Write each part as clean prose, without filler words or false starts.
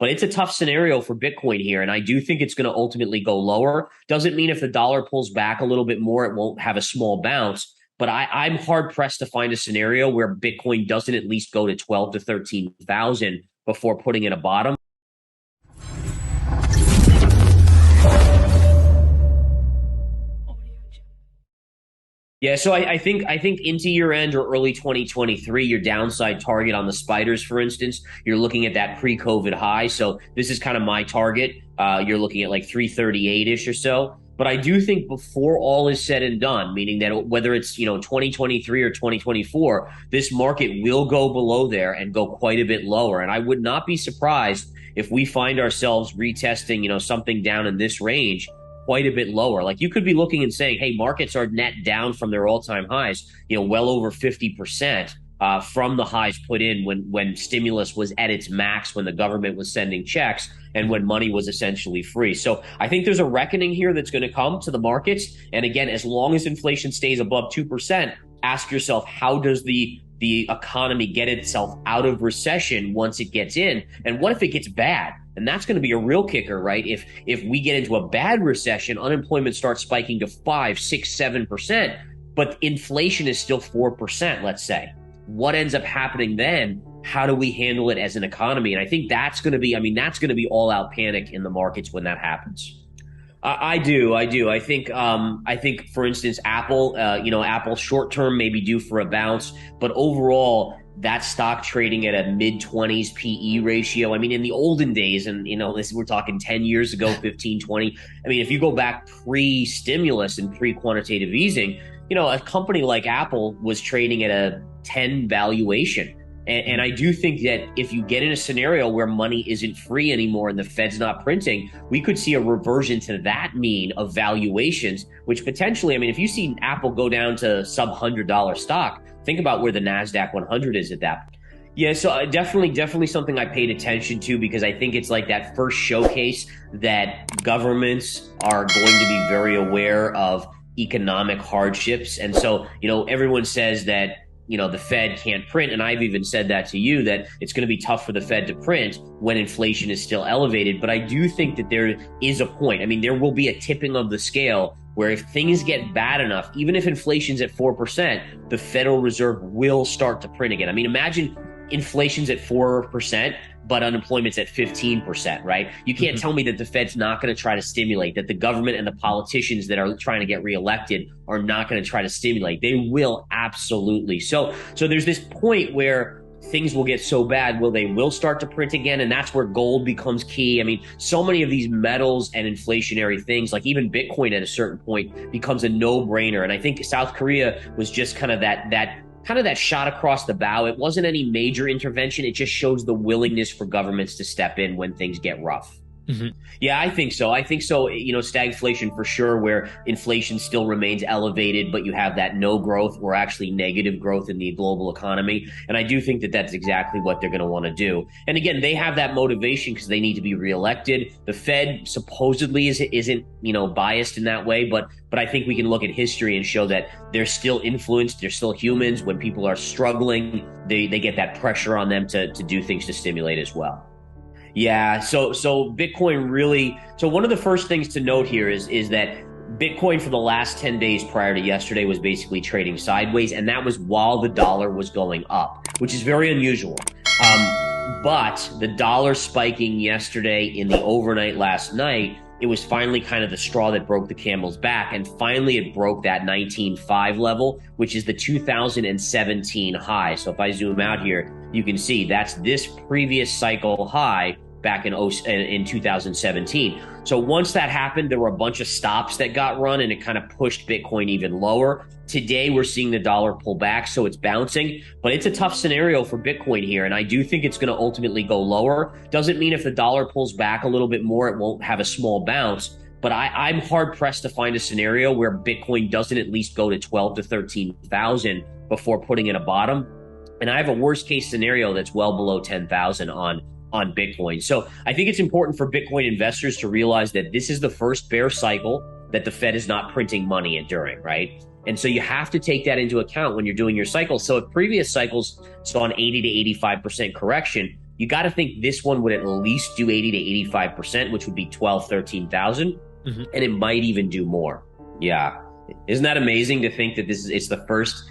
But it's a tough scenario for Bitcoin here. And I do think it's going to ultimately go lower. Doesn't mean if the dollar pulls back a little bit more, it won't have a small bounce. But I'm hard pressed to find a scenario where Bitcoin doesn't at least go to 12 to 13,000 before putting in a bottom. Yeah, so I think into year end or early 2023, your downside target on the spiders, for instance, you're looking at that pre-COVID high. So this is kind of my target. You're looking at like 338-ish or so. But I do think before all is said and done, meaning that whether it's 2023 or 2024, this market will go below there and go quite a bit lower. And I would not be surprised if we find ourselves retesting something down in this range quite a bit lower. Like you could be looking and saying, hey, markets are net down from their all-time highs, well over 50% from the highs put in when stimulus was at its max, when the government was sending checks and when money was essentially free. So I think there's a reckoning here that's going to come to the markets. And again, as long as inflation stays above 2%, ask yourself, how does the economy get itself out of recession once it gets in? And what if it gets bad? And that's going to be a real kicker, right? If we get into a bad recession, unemployment starts spiking to 5, 6, 7%, but inflation is still 4%, let's say. What ends up happening then? How do we handle it as an economy? And I think that's going to be all out panic in the markets when that happens. I do. I think, for instance, Apple, Apple short term may be due for a bounce, but overall, that stock trading at a mid-20s PE ratio. I mean, in the olden days, and we're talking 10 years ago, 15, 20. I mean, if you go back pre-stimulus and pre-quantitative easing, a company like Apple was trading at a 10 valuation. And I do think that if you get in a scenario where money isn't free anymore and the Fed's not printing, we could see a reversion to that mean of valuations, which potentially, I mean, if you see Apple go down to sub $100 stock, think about where the NASDAQ 100 is at that point. Yeah, so definitely something I paid attention to, because I think it's like that first showcase that governments are going to be very aware of economic hardships. And so, everyone says that the Fed can't print. And I've even said that to you, that it's going to be tough for the Fed to print when inflation is still elevated. But I do think that there is a point. I mean, there will be a tipping of the scale where if things get bad enough, even if inflation's at 4%, the Federal Reserve will start to print again. I mean, imagine inflation's at 4%, but unemployment's at 15%, right? You can't tell me that the Fed's not going to try to stimulate, that the government and the politicians that are trying to get reelected are not going to try to stimulate. They will absolutely. So there's this point where things will get so bad, they will start to print again. And that's where gold becomes key. I mean, so many of these metals and inflationary things, like even Bitcoin at a certain point becomes a no-brainer. And I think South Korea was just kind of that shot across the bow. It wasn't any major intervention. It just shows the willingness for governments to step in when things get rough. Yeah, I think so. Stagflation for sure, where inflation still remains elevated, but you have that no growth or actually negative growth in the global economy. And I do think that that's exactly what they're going to want to do. And again, they have that motivation because they need to be reelected. The Fed supposedly isn't biased in that way, but I think we can look at history and show that they're still influenced. They're still humans. When people are struggling, they get that pressure on them to do things to stimulate as well. Yeah, so Bitcoin really, so one of the first things to note here is that Bitcoin for the last 10 days prior to yesterday was basically trading sideways, and that was while the dollar was going up, which is very unusual. But the dollar spiking yesterday in the overnight last night, it was finally kind of the straw that broke the camel's back, and finally it broke that 19.5 level, which is the 2017 high. So if I zoom out here, you can see that's this previous cycle high back in 2017. So once that happened, there were a bunch of stops that got run, and it kind of pushed Bitcoin even lower. Today, we're seeing the dollar pull back, so it's bouncing, but it's a tough scenario for Bitcoin here. And I do think it's going to ultimately go lower. Doesn't mean if the dollar pulls back a little bit more, it won't have a small bounce. But I'm hard pressed to find a scenario where Bitcoin doesn't at least go to 12 to 13,000 before putting in a bottom. And I have a worst case scenario that's well below 10,000 on Bitcoin. So I think it's important for Bitcoin investors to realize that this is the first bear cycle that the Fed is not printing money in during, right? And so you have to take that into account when you're doing your cycle. So if previous cycles saw an 80 to 85% correction, you got to think this one would at least do 80 to 85%, which would be 12, 13,000, and it might even do more. Yeah. Isn't that amazing to think that it's the first,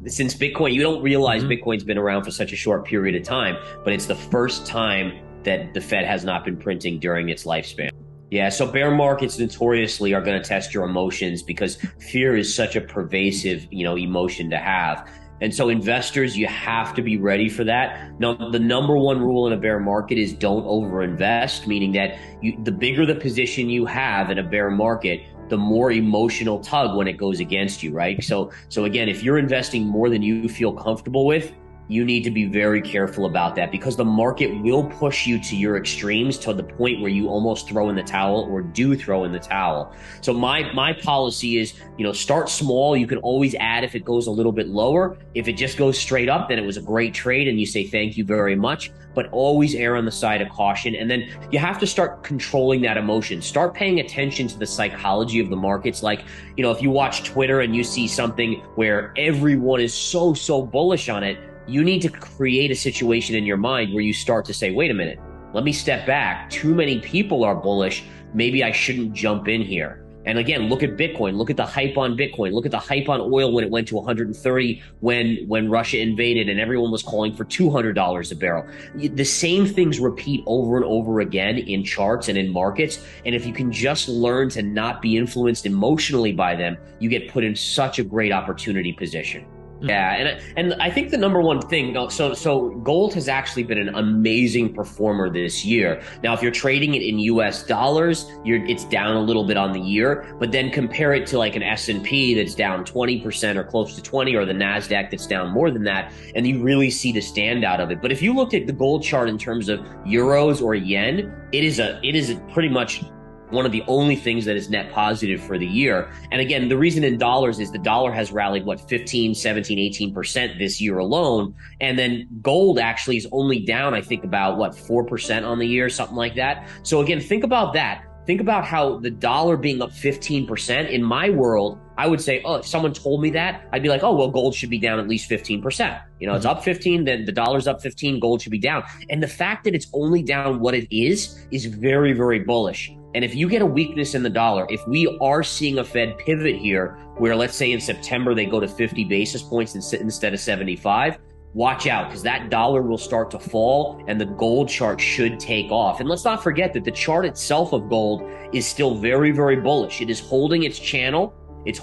since Bitcoin, you don't realize Bitcoin's been around for such a short period of time, but it's the first time that the Fed has not been printing during its lifespan. Yeah, so bear markets notoriously are going to test your emotions because fear is such a pervasive, emotion to have. And so investors, you have to be ready for that. Now, the number one rule in a bear market is don't overinvest, meaning that the bigger the position you have in a bear market, the more emotional tug when it goes against you, right? So again, if you're investing more than you feel comfortable with, you need to be very careful about that because the market will push you to your extremes to the point where you almost throw in the towel or do throw in the towel. So my policy is, start small. You can always add if it goes a little bit lower. If it just goes straight up, then it was a great trade and you say thank you very much, but always err on the side of caution. And then you have to start controlling that emotion. Start paying attention to the psychology of the markets. Like, if you watch Twitter and you see something where everyone is so bullish on it, you need to create a situation in your mind where you start to say, wait a minute, let me step back. Too many people are bullish. Maybe I shouldn't jump in here. And again, look at Bitcoin. Look at the hype on Bitcoin. Look at the hype on oil when it went to 130 when Russia invaded and everyone was calling for $200 a barrel. The same things repeat over and over again in charts and in markets. And if you can just learn to not be influenced emotionally by them, you get put in such a great opportunity position. Yeah, and I think the number one thing, so gold has actually been an amazing performer this year. Now, if you're trading it in US dollars, it's down a little bit on the year, but then compare it to like an S&P that's down 20% or close to 20, or the NASDAQ that's down more than that, and you really see the standout of it. But if you looked at the gold chart in terms of euros or yen, it is pretty much one of the only things that is net positive for the year. And again, the reason in dollars is the dollar has rallied, 15, 17, 18% this year alone. And then gold actually is only down, I think about 4% on the year, something like that. So again, think about that. Think about how the dollar being up 15%. In my world, I would say, if someone told me that, I'd be like, oh, well, gold should be down at least 15%. It's up 15, then the dollar's up 15, gold should be down. And the fact that it's only down what it is very, very bullish. And if you get a weakness in the dollar, if we are seeing a Fed pivot here, where let's say in September they go to 50 basis points instead of 75, watch out, because that dollar will start to fall and the gold chart should take off. And let's not forget that the chart itself of gold is still very, very bullish. It is holding its channel. It's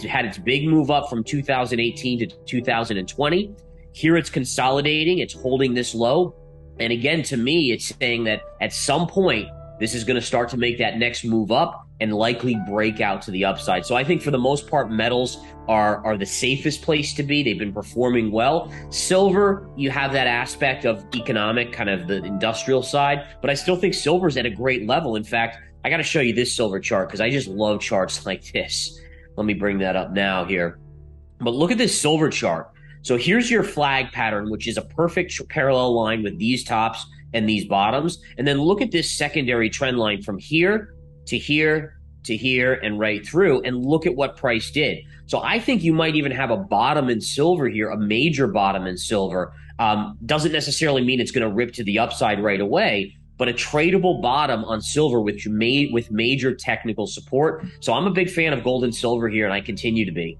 had its big move up from 2018 to 2020. Here it's consolidating. It's holding this low. And again, to me, it's saying that at some point, this is going to start to make that next move up and likely break out to the upside. So I think for the most part, metals are the safest place to be. They've been performing well. Silver, you have that aspect of economic, kind of the industrial side, but I still think silver's at a great level. In fact, I got to show you this silver chart because I just love charts like this. Let me bring that up now here. But look at this silver chart. So here's your flag pattern, which is a perfect parallel line with these tops and these bottoms. And then look at this secondary trend line from here to here to here and right through, and look at what price did. So I think you might even have a bottom in silver here, a major bottom in silver. Doesn't necessarily mean it's going to rip to the upside right away, but a tradable bottom on silver with major technical support. So I'm a big fan of gold and silver here, and I continue to be.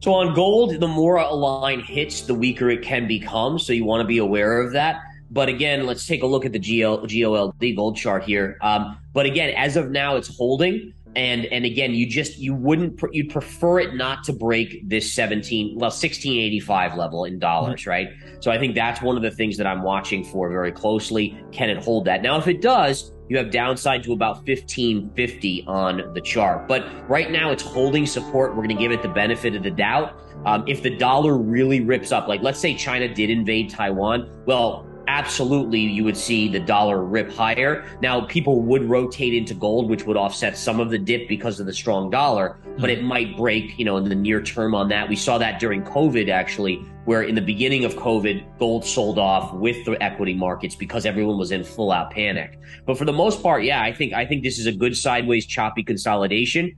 So on gold, the more a line hits, the weaker it can become. So you want to be aware of that. But again, let's take a look at the GOLD gold chart here. But again, as of now, it's holding. And again, you'd prefer it not to break this 1685 level in dollars, right? So I think that's one of the things that I'm watching for very closely. Can it hold that? Now, if it does, you have downside to about 1550 on the chart. But right now it's holding support. We're going to give it the benefit of the doubt. If the dollar really rips up, like let's say China did invade Taiwan, well, absolutely you would see the dollar rip higher. Now, people would rotate into gold, which would offset some of the dip because of the strong dollar, but it might break, in the near term on that. We saw that during COVID, actually, where in the beginning of COVID, gold sold off with the equity markets because everyone was in full out panic. But for the most part, yeah, I think this is a good sideways choppy consolidation.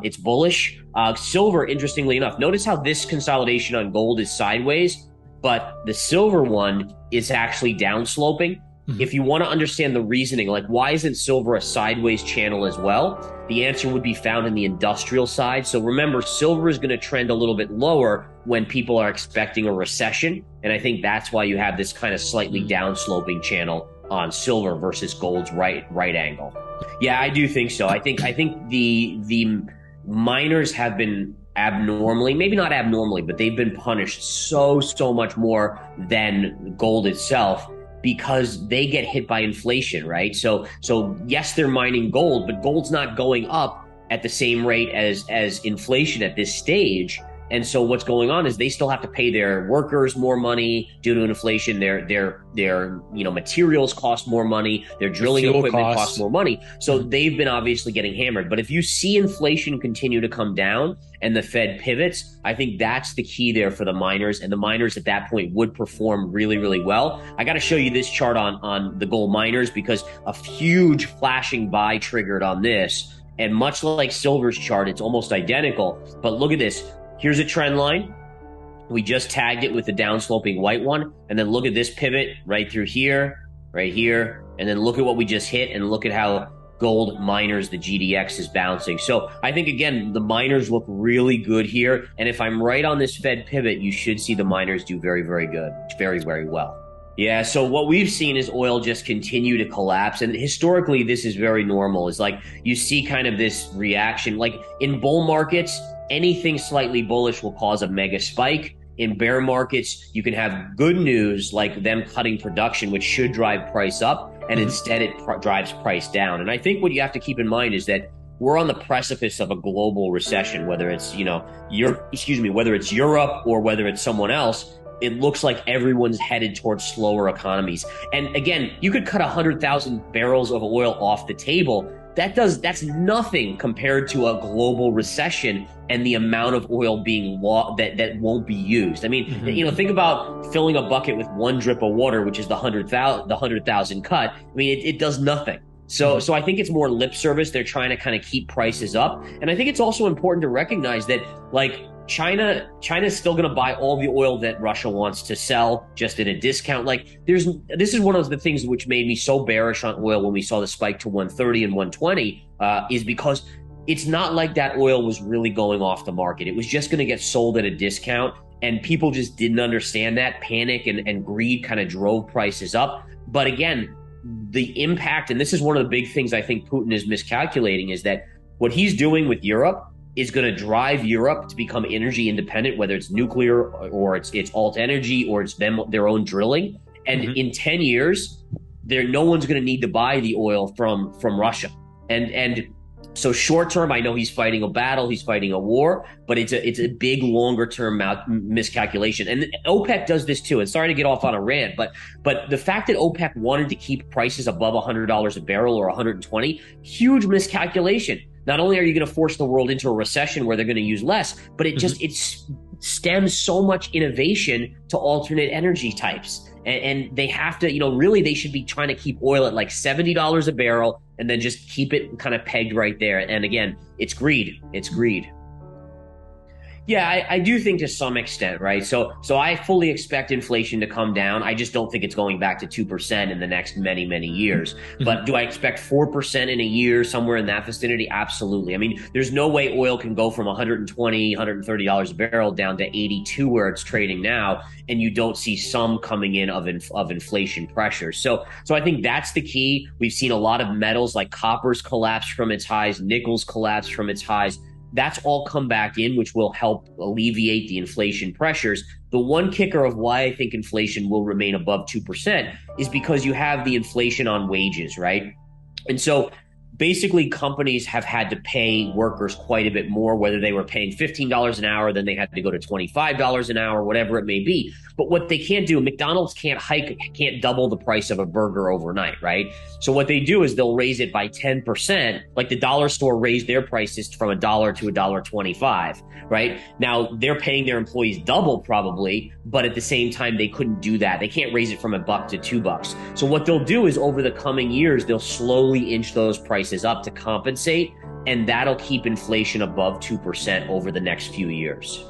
It's bullish. Silver, interestingly enough, notice how this consolidation on gold is sideways. but the silver one is actually down sloping. If you want to understand the reasoning, like why isn't silver a sideways channel as well? The answer would be found in the industrial side. So remember, silver is going to trend a little bit lower when people are expecting a recession. And I think that's why you have this kind of slightly down sloping channel on silver versus gold's right angle. Yeah, I do think so. I think the miners have been abnormally, maybe not abnormally, but they've been punished so much more than gold itself, because they get hit by inflation, right? So yes, they're mining gold, but gold's not going up at the same rate as inflation at this stage. And so what's going on is they still have to pay their workers more money due to inflation. Their materials cost more money. Their drilling equipment costs more money. So they've been obviously getting hammered. But if you see inflation continue to come down and the Fed pivots, I think that's the key there for the miners. And the miners at that point would perform really, really well. I got to show you this chart on the gold miners, because a huge flashing buy triggered on this. And much like silver's chart, it's almost identical. But look at this. Here's a trend line. We just tagged it with the downsloping white one. And then look at this pivot right through here, right here. And then look at what we just hit, and look at how gold miners, the GDX, is bouncing. So I think, again, the miners look really good here. And if I'm right on this Fed pivot, you should see the miners do very, very good, very, very well. Yeah, so what we've seen is oil just continue to collapse. And historically, this is very normal. It's like you see kind of this reaction. Like in bull markets, anything slightly bullish will cause a mega spike. In bear markets, you can have good news like them cutting production, which should drive price up, and instead it drives price down. And I think what you have to keep in mind is that we're on the precipice of a global recession, whether it's, whether it's Europe or whether it's someone else. It looks like everyone's headed towards slower economies. And again, you could cut 100,000 barrels of oil off the table. That's nothing compared to a global recession and the amount of oil being that won't be used. I mean, think about filling a bucket with one drip of water, which is the 100,000 cut. I mean, it does nothing. So I think it's more lip service. They're trying to kind of keep prices up. And I think it's also important to recognize that, like, China's still going to buy all the oil that Russia wants to sell, just at a discount. Like, this is one of the things which made me so bearish on oil when we saw the spike to 130 and 120, is because it's not like that oil was really going off the market. It was just going to get sold at a discount, and people just didn't understand that. Panic and greed kind of drove prices up. But again, the impact, and this is one of the big things I think Putin is miscalculating, is that what he's doing with Europe is going to drive Europe to become energy independent, whether it's nuclear or it's alt energy or it's their own drilling. And in 10 years, no one's going to need to buy the oil from Russia. And so short term, I know he's fighting a battle, he's fighting a war, but it's a big longer term miscalculation. And OPEC does this too. And sorry to get off on a rant, but the fact that OPEC wanted to keep prices above $100 a barrel or 120, huge miscalculation. Not only are you going to force the world into a recession where they're going to use less, but it stems so much innovation to alternate energy types. And they have to, really they should be trying to keep oil at like $70 a barrel and then just keep it kind of pegged right there. And again, it's greed. It's greed. Yeah, I do think to some extent, right? So I fully expect inflation to come down. I just don't think it's going back to 2% in the next many, many years. But do I expect 4% in a year, somewhere in that vicinity? Absolutely. I mean, there's no way oil can go from $120, $130 a barrel down to 82 where it's trading now, and you don't see some coming in of inflation pressure. So I think that's the key. We've seen a lot of metals like copper's collapse from its highs, nickel's collapse from its highs. That's all come back in, which will help alleviate the inflation pressures. The one kicker of why I think inflation will remain above 2% is because you have the inflation on wages, right? And so basically companies have had to pay workers quite a bit more, whether they were paying $15 an hour, then they had to go to $25 an hour, whatever it may be. But what they can't do, McDonald's can't double the price of a burger overnight, right? So what they do is they'll raise it by 10%, like the dollar store raised their prices from $1 to $1.25, right? Now they're paying their employees double probably, but at the same time, they couldn't do that. They can't raise it from $1 to $2. So what they'll do is over the coming years, they'll slowly inch those prices up to compensate, and that'll keep inflation above 2% over the next few years.